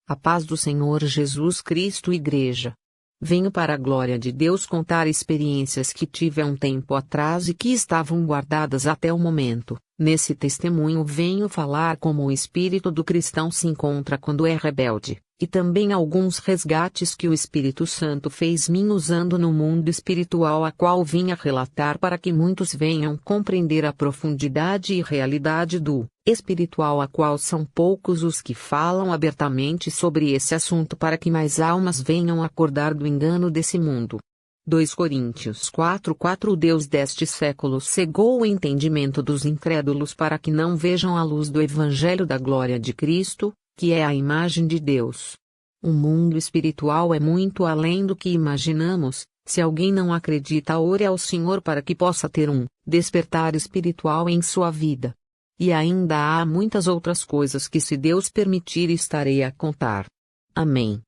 A paz do Senhor Jesus Cristo, Igreja. Venho para a glória de Deus contar experiências que tive há um tempo atrás e que estavam guardadas até o momento. Nesse testemunho venho falar como o espírito do cristão se encontra quando é rebelde, e também alguns resgates que o Espírito Santo fez mim usando no mundo espiritual, a qual vinha relatar para que muitos venham compreender a profundidade e realidade do espiritual, a qual são poucos os que falam abertamente sobre esse assunto, para que mais almas venham acordar do engano desse mundo. 2 Coríntios 4:4 O Deus deste século cegou o entendimento dos incrédulos para que não vejam a luz do Evangelho da glória de Cristo, que é a imagem de Deus. O mundo espiritual é muito além do que imaginamos. Se alguém não acredita, ore ao Senhor para que possa ter um despertar espiritual em sua vida. E ainda há muitas outras coisas que, se Deus permitir, estarei a contar. Amém.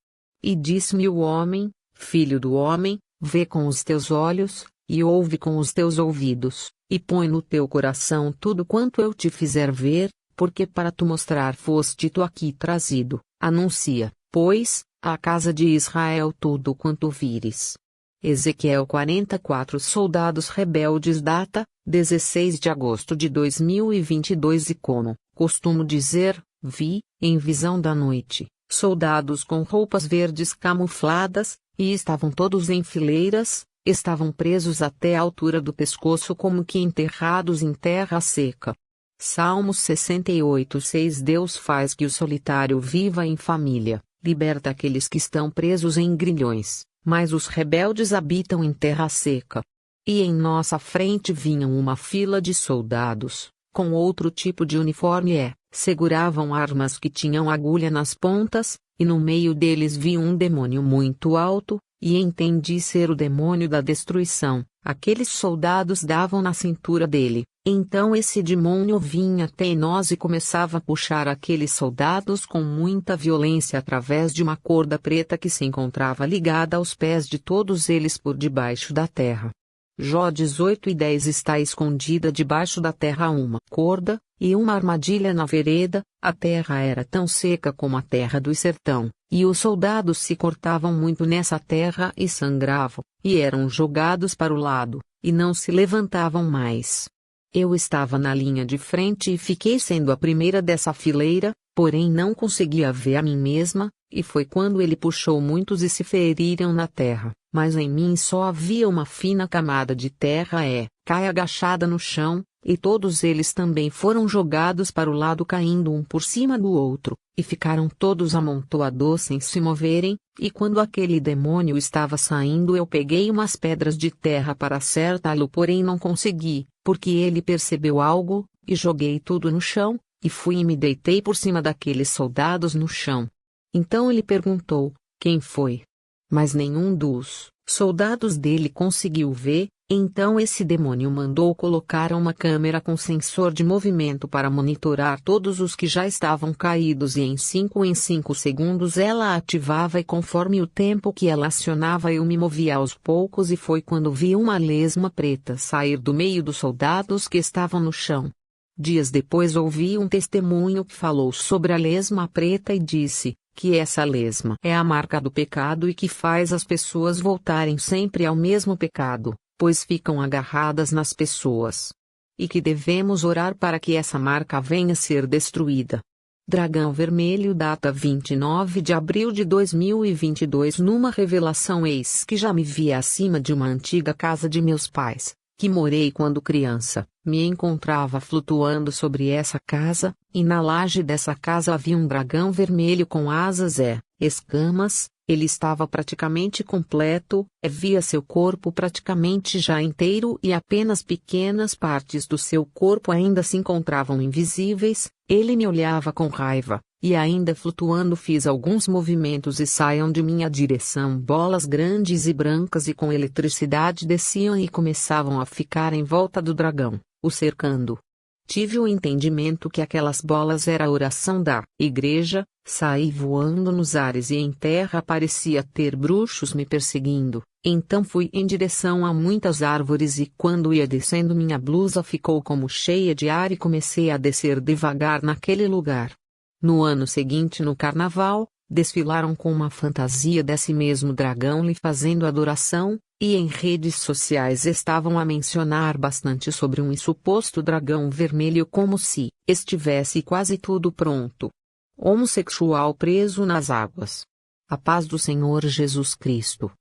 E disse-me o homem: Filho do homem, vê com os teus olhos, e ouve com os teus ouvidos, e põe no teu coração tudo quanto eu te fizer ver, porque para tu mostrar foste tu aqui trazido. Anuncia, pois, à casa de Israel tudo quanto vires. Ezequiel 44 Soldados rebeldes. Data: 16 de agosto de 2022. E como costumo dizer, vi, em visão da noite, soldados com roupas verdes camufladas, e estavam todos em fileiras, estavam presos até a altura do pescoço como que enterrados em terra seca. Salmos 68:6 Deus faz que o solitário viva em família, liberta aqueles que estão presos em grilhões, mas os rebeldes habitam em terra seca. E em nossa frente vinham uma fila de soldados, com outro tipo de uniforme seguravam armas que tinham agulha nas pontas, e no meio deles vi um demônio muito alto, e entendi ser o demônio da destruição. Aqueles soldados davam na cintura dele. Então esse demônio vinha até nós e começava a puxar aqueles soldados com muita violência através de uma corda preta que se encontrava ligada aos pés de todos eles por debaixo da terra. Jó 18:10 Está escondida debaixo da terra uma corda, e uma armadilha na vereda. A terra era tão seca como a terra do sertão, e os soldados se cortavam muito nessa terra e sangravam, e eram jogados para o lado, e não se levantavam mais. Eu estava na linha de frente e fiquei sendo a primeira dessa fileira, porém não conseguia ver a mim mesma, e foi quando ele puxou muitos e se feriram na terra, mas em mim só havia uma fina camada de terra cai agachada no chão, e todos eles também foram jogados para o lado, caindo um por cima do outro, e ficaram todos amontoados sem se moverem. E quando aquele demônio estava saindo, eu peguei umas pedras de terra para acertá-lo, porém não consegui, porque ele percebeu algo, e joguei tudo no chão, e fui e me deitei por cima daqueles soldados no chão. Então ele perguntou: quem foi? Mas nenhum dos soldados dele conseguiu ver. Então esse demônio mandou colocar uma câmera com sensor de movimento para monitorar todos os que já estavam caídos, e em 5 segundos ela ativava, e conforme o tempo que ela acionava eu me movia aos poucos, e foi quando vi uma lesma preta sair do meio dos soldados que estavam no chão. Dias depois ouvi um testemunho que falou sobre a lesma preta e disse que essa lesma é a marca do pecado e que faz as pessoas voltarem sempre ao mesmo pecado, pois ficam agarradas nas pessoas. E que devemos orar para que essa marca venha a ser destruída. Dragão Vermelho. Data: 29 de abril de 2022. Numa revelação, eis que já me via acima de uma antiga casa de meus pais, que morei quando criança. Me encontrava flutuando sobre essa casa, e na laje dessa casa havia um dragão vermelho com asas escamas. Ele estava praticamente completo, via seu corpo praticamente já inteiro e apenas pequenas partes do seu corpo ainda se encontravam invisíveis. Ele me olhava com raiva, e ainda flutuando fiz alguns movimentos e saiam de minha direção bolas grandes e brancas e com eletricidade desciam e começavam a ficar em volta do dragão, o cercando. Tive o entendimento que aquelas bolas era a oração da igreja. Saí voando nos ares e em terra parecia ter bruxos me perseguindo. Então fui em direção a muitas árvores e quando ia descendo minha blusa ficou como cheia de ar e comecei a descer devagar naquele lugar. No ano seguinte, no carnaval, desfilaram com uma fantasia desse mesmo dragão lhe fazendo adoração, e em redes sociais estavam a mencionar bastante sobre um suposto dragão vermelho como se estivesse quase tudo pronto. Homossexual preso nas águas. A paz do Senhor Jesus Cristo.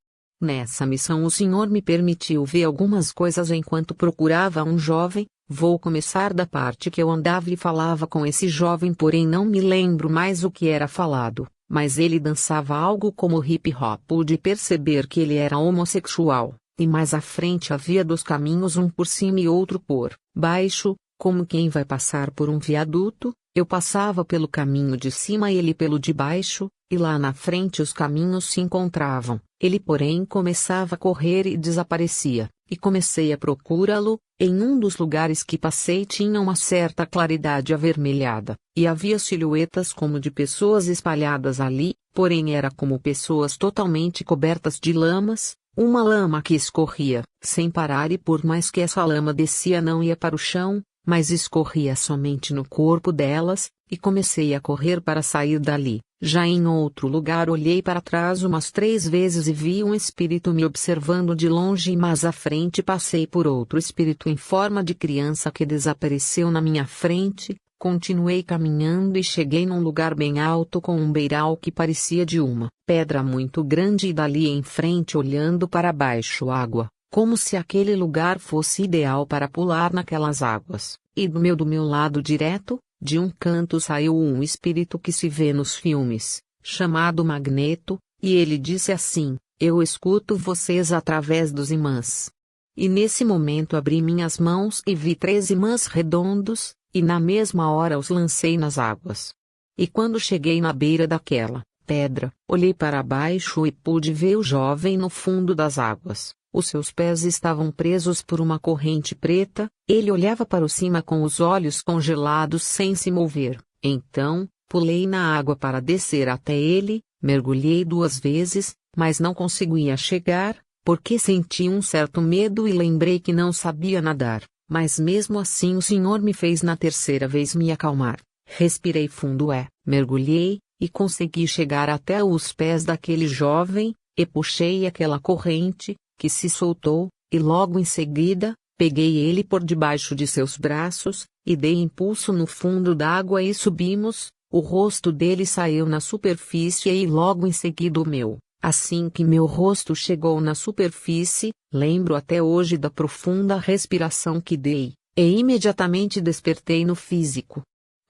Nessa missão o Senhor me permitiu ver algumas coisas enquanto procurava um jovem. Vou começar da parte que eu andava e falava com esse jovem, porém não me lembro mais o que era falado, mas ele dançava algo como hip hop. Pude perceber que ele era homossexual, e mais à frente havia dois caminhos, um por cima e outro por baixo, como quem vai passar por um viaduto. Eu passava pelo caminho de cima e ele pelo de baixo, e lá na frente os caminhos se encontravam. Ele porém começava a correr e desaparecia, e comecei a procurá-lo. Em um dos lugares que passei tinha uma certa claridade avermelhada, e havia silhuetas como de pessoas espalhadas ali, porém era como pessoas totalmente cobertas de lamas, uma lama que escorria, sem parar, e por mais que essa lama descia não ia para o chão, mas escorria somente no corpo delas, e comecei a correr para sair dali. Já em outro lugar olhei para trás umas 3 vezes e vi um espírito me observando de longe, e mais à frente passei por outro espírito em forma de criança que desapareceu na minha frente. Continuei caminhando e cheguei num lugar bem alto com um beiral que parecia de uma pedra muito grande, e dali em frente olhando para baixo água, como se aquele lugar fosse ideal para pular naquelas águas, e do meu lado direto, de um canto saiu um espírito que se vê nos filmes, chamado Magneto, e ele disse assim: eu escuto vocês através dos imãs. E nesse momento abri minhas mãos e vi 3 imãs redondos, e na mesma hora os lancei nas águas. E quando cheguei na beira daquela pedra, olhei para baixo e pude ver o jovem no fundo das águas. Os seus pés estavam presos por uma corrente preta, ele olhava para o cima com os olhos congelados sem se mover. Então, pulei na água para descer até ele, mergulhei 2 vezes, mas não conseguia chegar, porque senti um certo medo e lembrei que não sabia nadar, mas mesmo assim o Senhor me fez na 3ª vez me acalmar. Respirei fundo mergulhei, e consegui chegar até os pés daquele jovem, e puxei aquela corrente, que se soltou, e logo em seguida, peguei ele por debaixo de seus braços, e dei impulso no fundo d'água e subimos. O rosto dele saiu na superfície e logo em seguida o meu. Assim que meu rosto chegou na superfície, lembro até hoje da profunda respiração que dei, e imediatamente despertei no físico.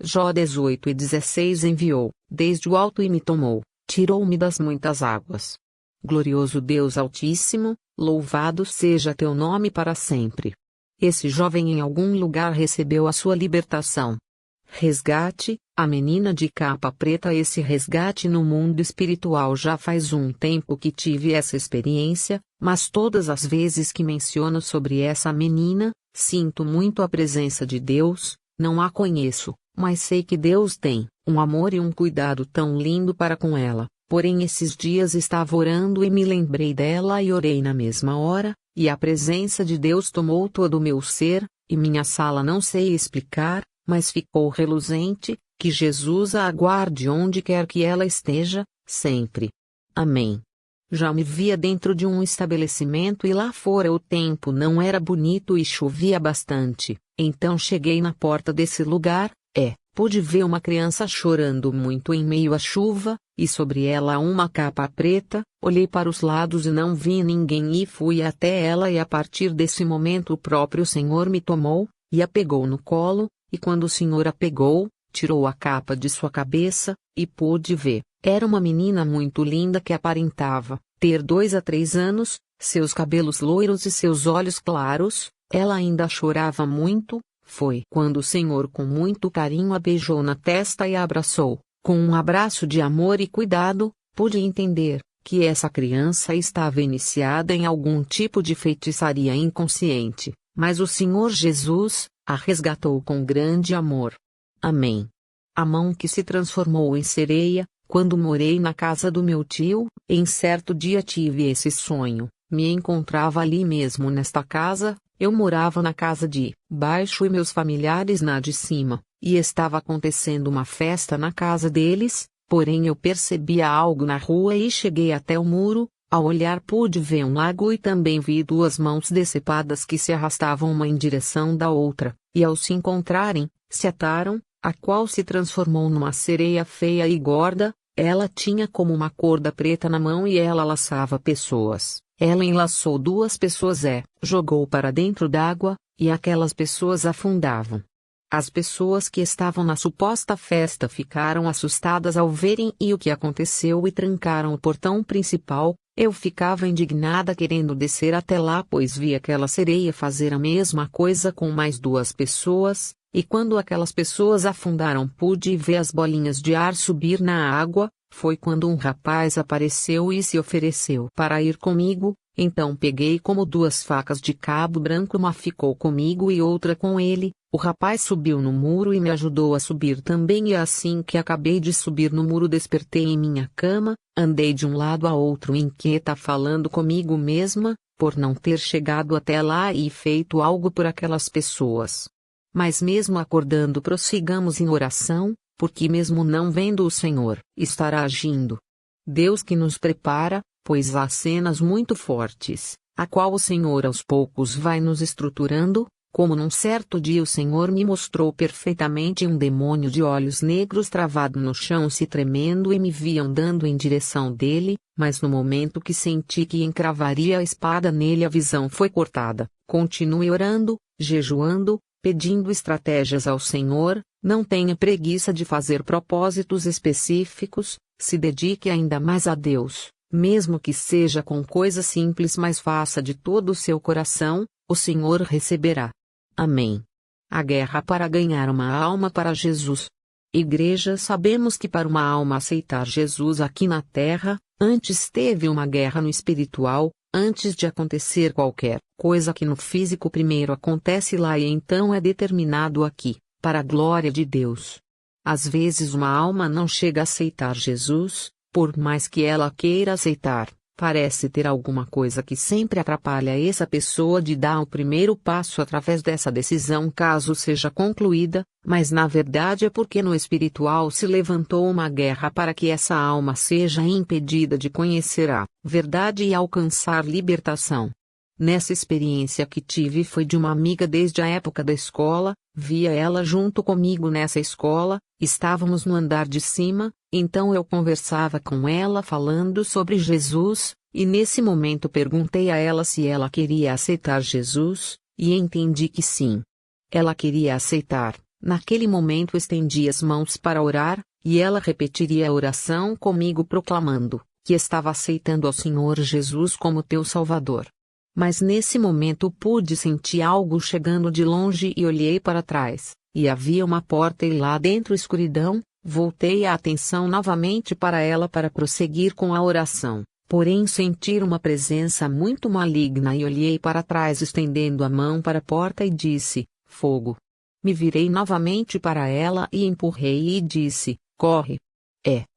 Jó 18:16 enviou, desde o alto e me tomou, tirou-me das muitas águas. Glorioso Deus Altíssimo, louvado seja teu nome para sempre. Esse jovem em algum lugar recebeu a sua libertação. Resgate, a menina de capa preta. Esse resgate no mundo espiritual já faz um tempo que tive essa experiência, mas todas as vezes que menciono sobre essa menina, sinto muito a presença de Deus. Não a conheço, mas sei que Deus tem um amor e um cuidado tão lindo para com ela. Porém esses dias estava orando e me lembrei dela e orei na mesma hora, e a presença de Deus tomou todo o meu ser, e minha sala não sei explicar, mas ficou reluzente. Que Jesus a aguarde onde quer que ela esteja, sempre. Amém. Já me via dentro de um estabelecimento e lá fora o tempo não era bonito e chovia bastante, então cheguei na porta desse lugar, pude ver uma criança chorando muito em meio à chuva, e sobre ela uma capa preta. Olhei para os lados e não vi ninguém e fui até ela, e a partir desse momento o próprio Senhor me tomou, e a pegou no colo, e quando o Senhor a pegou, tirou a capa de sua cabeça, e pude ver. Era uma menina muito linda que aparentava ter 2 a 3 anos, seus cabelos loiros e seus olhos claros. Ela ainda chorava muito. Foi quando o Senhor com muito carinho a beijou na testa e a abraçou. Com um abraço de amor e cuidado, pude entender que essa criança estava iniciada em algum tipo de feitiçaria inconsciente, mas o Senhor Jesus a resgatou com grande amor. Amém. A mão que se transformou em sereia. Quando morei na casa do meu tio, em certo dia tive esse sonho. Me encontrava ali mesmo nesta casa. Eu morava na casa de baixo e meus familiares na de cima, e estava acontecendo uma festa na casa deles. Porém eu percebia algo na rua e cheguei até o muro. Ao olhar pude ver um lago e também vi duas mãos decepadas que se arrastavam uma em direção da outra, e ao se encontrarem, se ataram, a qual se transformou numa sereia feia e gorda. Ela tinha como uma corda preta na mão e ela laçava pessoas. Ela enlaçou duas pessoas jogou para dentro d'água, e aquelas pessoas afundavam. As pessoas que estavam na suposta festa ficaram assustadas ao verem o que aconteceu e trancaram o portão principal. Eu ficava indignada querendo descer até lá, pois vi aquela sereia fazer a mesma coisa com mais duas pessoas, e quando aquelas pessoas afundaram pude ver as bolinhas de ar subir na água. Foi quando um rapaz apareceu e se ofereceu para ir comigo. Então peguei como duas facas de cabo branco, uma ficou comigo e outra com ele. O rapaz subiu no muro e me ajudou a subir também, e assim que acabei de subir no muro despertei em minha cama, andei de um lado a outro inquieta falando comigo mesma, por não ter chegado até lá e feito algo por aquelas pessoas. Mas mesmo acordando prossigamos em oração, porque mesmo não vendo o Senhor, estará agindo. Deus que nos prepara, pois há cenas muito fortes, a qual o Senhor aos poucos vai nos estruturando, como num certo dia o Senhor me mostrou perfeitamente um demônio de olhos negros travado no chão se tremendo e me via andando em direção dele, mas no momento que senti que encravaria a espada nele a visão foi cortada. Continue orando, jejuando, pedindo estratégias ao Senhor, não tenha preguiça de fazer propósitos específicos, se dedique ainda mais a Deus. Mesmo que seja com coisas simples, mas faça de todo o seu coração, o Senhor receberá. Amém. A guerra para ganhar uma alma para Jesus. Igreja, sabemos que para uma alma aceitar Jesus aqui na terra, antes teve uma guerra no espiritual, antes de acontecer qualquer coisa que no físico primeiro acontece lá e então é determinado aqui, para a glória de Deus. Às vezes uma alma não chega a aceitar Jesus. Por mais que ela queira aceitar, parece ter alguma coisa que sempre atrapalha essa pessoa de dar o primeiro passo através dessa decisão caso seja concluída, mas na verdade é porque no espiritual se levantou uma guerra para que essa alma seja impedida de conhecer a verdade e alcançar libertação. Nessa experiência que tive foi de uma amiga desde a época da escola, via ela junto comigo nessa escola, estávamos no andar de cima, então eu conversava com ela falando sobre Jesus, e nesse momento perguntei a ela se ela queria aceitar Jesus, e entendi que sim. Ela queria aceitar. Naquele momento estendi as mãos para orar, e ela repetiria a oração comigo proclamando que estava aceitando ao Senhor Jesus como teu Salvador. Mas nesse momento pude sentir algo chegando de longe e olhei para trás, e havia uma porta e lá dentro escuridão. Voltei a atenção novamente para ela para prosseguir com a oração, porém senti uma presença muito maligna e olhei para trás estendendo a mão para a porta e disse, fogo. Me virei novamente para ela e empurrei e disse, corre.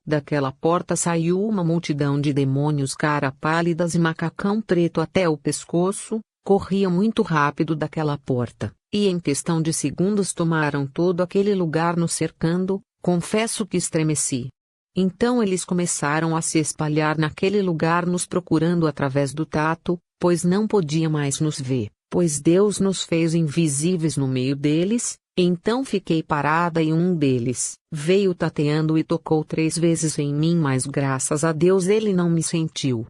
Daquela porta saiu uma multidão de demônios cara pálidas e macacão preto até o pescoço, corriam muito rápido daquela porta, e em questão de segundos tomaram todo aquele lugar nos cercando, confesso que estremeci. Então eles começaram a se espalhar naquele lugar nos procurando através do tato, pois não podia mais nos ver, pois Deus nos fez invisíveis no meio deles. Então fiquei parada e um deles veio tateando e tocou 3 vezes em mim, mas graças a Deus ele não me sentiu.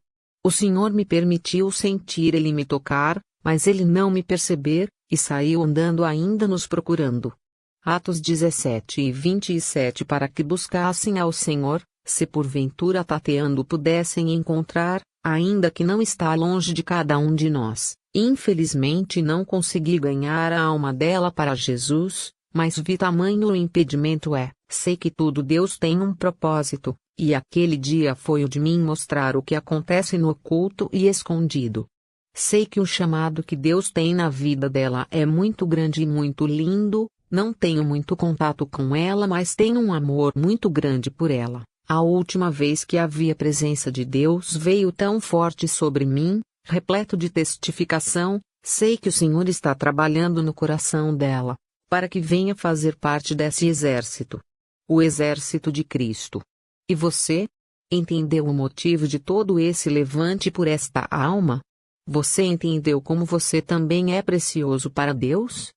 O Senhor me permitiu sentir ele me tocar, mas ele não me perceber, e saiu andando ainda nos procurando. Atos 17 e 27 para que buscassem ao Senhor, se porventura tateando pudessem encontrar, ainda que não está longe de cada um de nós. Infelizmente não consegui ganhar a alma dela para Jesus, mas vi tamanho o impedimento sei que tudo Deus tem um propósito, e aquele dia foi o de mim mostrar o que acontece no oculto e escondido. Sei que o chamado que Deus tem na vida dela é muito grande e muito lindo, não tenho muito contato com ela, mas tenho um amor muito grande por ela. A última vez que havia presença de Deus veio tão forte sobre mim, repleto de testificação, sei que o Senhor está trabalhando no coração dela, para que venha fazer parte desse exército. O exército de Cristo. E você? Entendeu o motivo de todo esse levante por esta alma? Você entendeu como você também é precioso para Deus?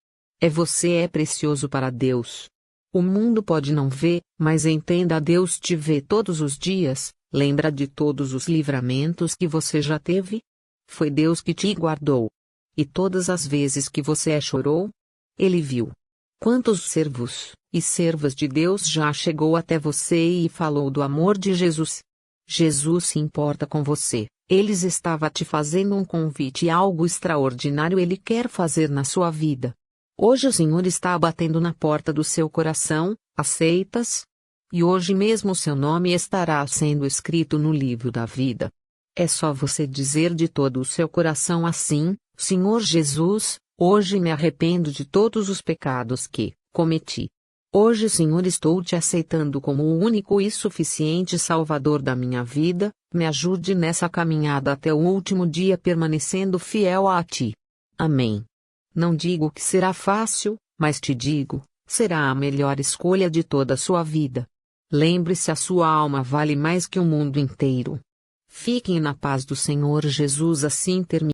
Você é precioso para Deus. O mundo pode não ver, mas entenda, Deus te vê todos os dias. Lembra de todos os livramentos que você já teve? Foi Deus que te guardou. E todas as vezes que você chorou, Ele viu. Quantos servos e servas de Deus já chegou até você e falou do amor de Jesus? Jesus se importa com você. Ele estava te fazendo um convite e algo extraordinário Ele quer fazer na sua vida. Hoje o Senhor está batendo na porta do seu coração. Aceitas? E hoje mesmo seu nome estará sendo escrito no livro da vida. É só você dizer de todo o seu coração assim: Senhor Jesus, hoje me arrependo de todos os pecados que cometi. Hoje, Senhor, estou te aceitando como o único e suficiente Salvador da minha vida. Me ajude nessa caminhada até o último dia, permanecendo fiel a Ti. Amém. Não digo que será fácil, mas te digo, será a melhor escolha de toda a sua vida. Lembre-se, a sua alma vale mais que o mundo inteiro. Fiquem na paz do Senhor Jesus. Assim termina.